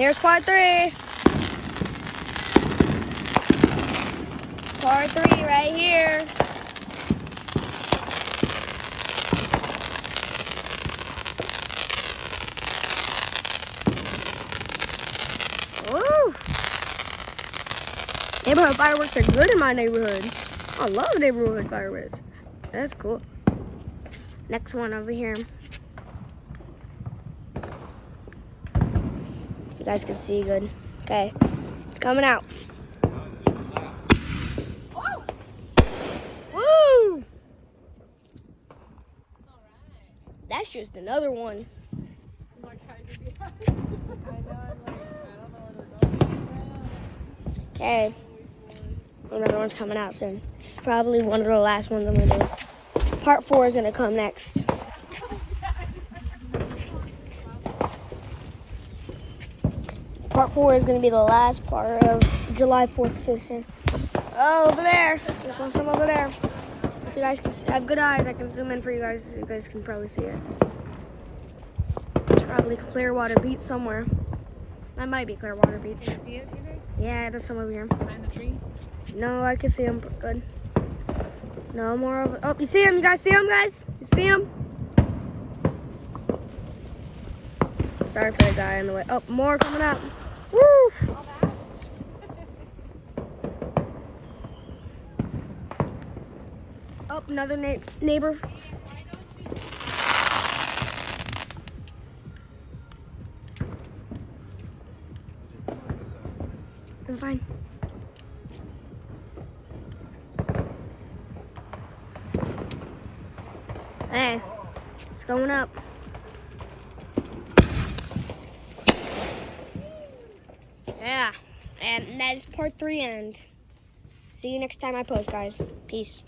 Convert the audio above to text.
Here's part 3. Part 3 right here. Woo! Neighborhood fireworks are good in my neighborhood. I love neighborhood fireworks. That's cool. Next one over here. You guys can see good. Okay, it's coming out. Woo! That's just another one. Okay, another one's coming out soon. This is probably one of the last ones I'm gonna do. Part 4 is gonna come next. Part 4 is gonna be the last part of July 4th fishing. Oh, over there. There's one from over there. If you guys can see, have good eyes, I can zoom in for you guys. You guys can probably see it. It's probably Clearwater Beach somewhere. That might be Clearwater Beach. Can you see it, TJ? Yeah, there's some over here. Behind the tree? No, I can see him. Good. No more over. Oh, you see him? You guys see him, guys? You see him? Sorry for the guy in the way. Oh, more coming out. Woo! All that? Oh, another neighbor. I'm fine. Hey, it's going up. Yeah, and that is part 3 end. See you next time I post, guys. Peace.